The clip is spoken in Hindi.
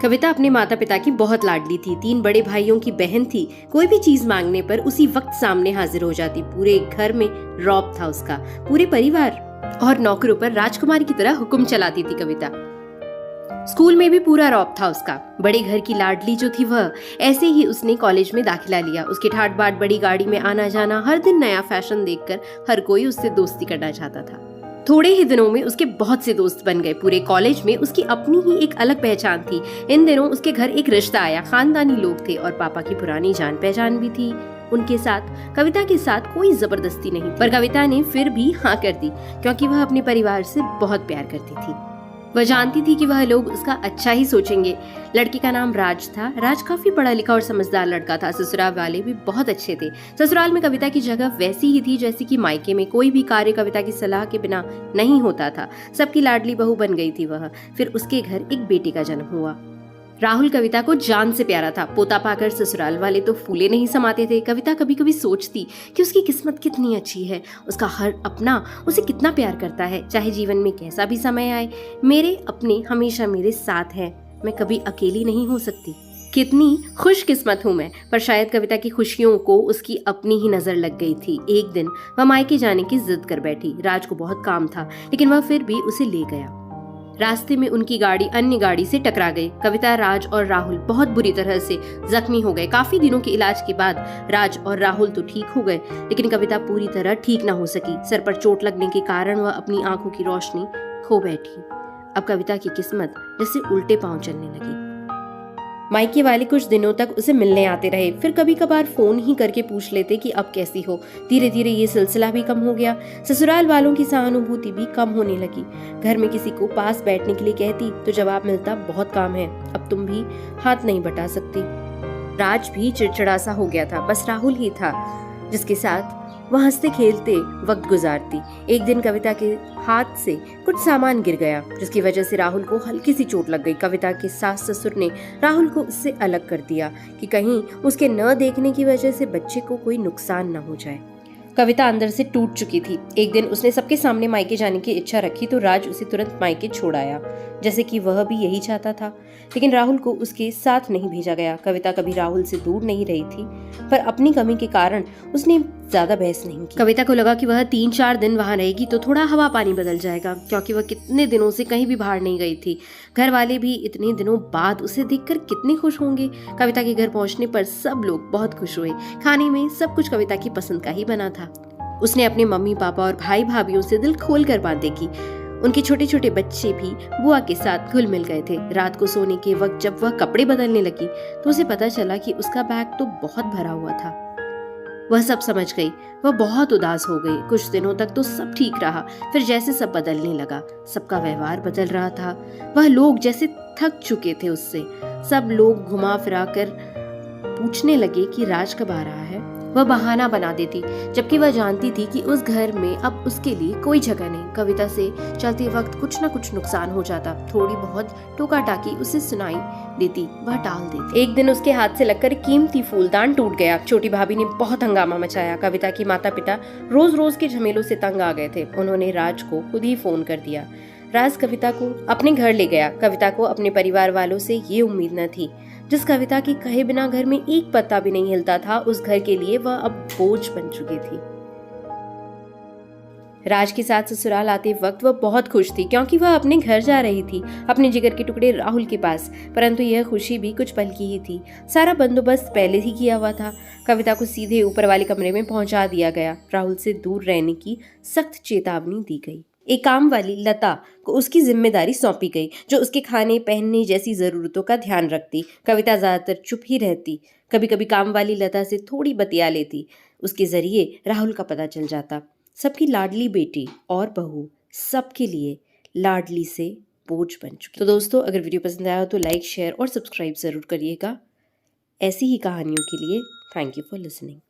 कविता अपने माता पिता की बहुत लाडली थी। 3 बड़े भाइयों की बहन थी। कोई भी चीज मांगने पर उसी वक्त सामने हाजिर हो जाती। पूरे घर में रौब था उसका। पूरे परिवार और नौकरों पर राजकुमारी की तरह हुक्म चलाती थी कविता। स्कूल में भी पूरा रौब था उसका। बड़े घर की लाडली जो थी वह, ऐसे ही उसने कॉलेज में दाखिला लिया। उसके ठाट बाट बड़ी गाड़ी में आना जाना, हर दिन नया फैशन देखकर हर कोई उससे दोस्ती करना चाहता था। थोड़े ही दिनों में उसके बहुत से दोस्त बन गए। पूरे कॉलेज में उसकी अपनी ही एक अलग पहचान थी। इन दिनों उसके घर एक रिश्ता आया। खानदानी लोग थे और पापा की पुरानी जान पहचान भी थी उनके साथ। कविता के साथ कोई जबरदस्ती नहीं, पर कविता ने फिर भी हाँ कर दी, क्योंकि वह अपने परिवार से बहुत प्यार करती थी। वह जानती थी कि वह लोग उसका अच्छा ही सोचेंगे। लड़के का नाम राज था। राज काफी पढ़ा लिखा और समझदार लड़का था। ससुराल वाले भी बहुत अच्छे थे। ससुराल में कविता की जगह वैसी ही थी जैसी कि मायके में। कोई भी कार्य कविता की सलाह के बिना नहीं होता था। सबकी लाडली बहू बन गई थी वह। फिर उसके घर एक बेटे का जन्म हुआ। राहुल कविता को जान से प्यारा था। पोता पाकर ससुराल वाले तो फूले नहीं समाते थे। कविता कभी कभी सोचती कि उसकी किस्मत कितनी अच्छी है। उसका हर अपना उसे कितना प्यार करता है। चाहे जीवन में कैसा भी समय आए, मेरे अपने हमेशा मेरे साथ हैं। मैं कभी अकेली नहीं हो सकती। कितनी खुशकिस्मत हूँ मैं। पर शायद कविता की खुशियों को उसकी अपनी ही नजर लग गई थी। एक दिन वह मायके जाने की जिद कर बैठी। राज को बहुत काम था, लेकिन वह फिर भी उसे ले गया। रास्ते में उनकी गाड़ी अन्य गाड़ी से टकरा गई। कविता, राज और राहुल बहुत बुरी तरह से जख्मी हो गए। काफी दिनों के इलाज के बाद राज और राहुल तो ठीक हो गए, लेकिन कविता पूरी तरह ठीक न हो सकी। सर पर चोट लगने के कारण वह अपनी आंखों की रोशनी खो बैठी। अब कविता की किस्मत जैसे उल्टे पांव चलने लगी। मायके वाले कुछ दिनों तक उसे मिलने आते रहे। फिर कभी कभार फोन ही करके पूछ लेते कि अब कैसी हो। धीरे धीरे ये सिलसिला भी कम हो गया। ससुराल वालों की सहानुभूति भी कम होने लगी। घर में किसी को पास बैठने के लिए कहती तो जवाब मिलता, बहुत काम है, अब तुम भी हाथ नहीं बटा सकती। राज भी चिड़चिड़ा सा हो गया था। बस राहुल ही था जिसके साथ वह हंसते खेलते वक्त गुजारती। एक दिन कविता के हाथ से कुछ सामान गिर गया, जिसकी वजह से राहुल को हल्की सी चोट लग गई। कविता के सास ससुर ने राहुल को उससे अलग कर दिया कि कहीं उसके न देखने की वजह से बच्चे को कोई नुकसान न हो जाए। कविता अंदर से टूट चुकी थी। एक दिन उसने सबके सामने मायके जाने की इच्छा रखी तो राज उसे तुरंत मायके छोड़ आया, जैसे कि वह भी यही चाहता था। लेकिन राहुल को उसके साथ नहीं भेजा गया। कविता कभी राहुल से दूर नहीं रही थी, पर अपनी कमी के कारण उसने ज्यादा बहस नहीं की। कविता को लगा कि वह 3-4 दिन वहां रहेगी तो थोड़ा हवा पानी बदल जाएगा, क्योंकि वह कितने दिनों से कहीं भी बाहर नहीं गई थी। घर वाले भी इतने दिनों बाद उसे देखकर कितने खुश होंगे। कविता के घर पहुंचने पर सब लोग बहुत खुश हुए। खाने में सब कुछ कविता की पसंद का ही बना था। उसने अपने मम्मी पापा और भाई भाभीओं से दिल खोल कर बातें की। उनके छोटे छोटे बच्चे भी बुआ के साथ घुल मिल गए थे। रात को सोने के वक्त जब वह कपड़े बदलने लगी तो उसे पता चला कि उसका बैग तो बहुत भरा हुआ था। वह सब समझ गई। वह बहुत उदास हो गई। कुछ दिनों तक तो सब ठीक रहा, फिर जैसे सब बदलने लगा। सबका व्यवहार बदल रहा था। वह लोग जैसे थक चुके थे उससे। सब लोग घुमा फिरा कर पूछने लगे कि राज कब आ रहा है। वह बहाना बना देती, जबकि वह जानती थी कि उस घर में अब उसके लिए कोई जगह नहीं। कविता से चलते वक्त कुछ न कुछ नुकसान हो जाता। थोड़ी बहुत टोका टाकी उसे सुनाई देती, वह टाल देती। एक दिन उसके हाथ से लगकर कीमती फूलदान टूट गया। छोटी भाभी ने बहुत हंगामा मचाया। कविता के माता पिता रोज रोज के झमेलों से तंग आ गए थे। उन्होंने राज को खुद ही फोन कर दिया। राज कविता को अपने घर ले गया। कविता को अपने परिवार वालों से ये उम्मीद न थी। जिस कविता के कहे बिना घर में एक पत्ता भी नहीं हिलता था, उस घर के लिए वह अब बोझ बन चुकी थी। राज के साथ ससुराल आते वक्त वह बहुत खुश थी, क्योंकि वह अपने घर जा रही थी, अपने जिगर के टुकड़े राहुल के पास। परंतु यह खुशी भी कुछ पल की ही थी। सारा बंदोबस्त पहले ही किया हुआ था। कविता को सीधे ऊपर वाले कमरे में पहुंचा दिया गया। राहुल से दूर रहने की सख्त चेतावनी दी गई। एक काम वाली लता को उसकी जिम्मेदारी सौंपी गई, जो उसके खाने पहनने जैसी जरूरतों का ध्यान रखती। कविता ज्यादातर चुप ही रहती। कभी कभी काम वाली लता से थोड़ी बतिया लेती। उसके जरिए राहुल का पता चल जाता। सबकी लाडली बेटी और बहू सबके लिए लाडली से बोझ बन चुकी। तो दोस्तों, अगर वीडियो पसंद आया हो तो लाइक, शेयर और सब्सक्राइब जरूर करिएगा। ऐसी ही कहानियों के लिए थैंक यू फॉर लिसनिंग।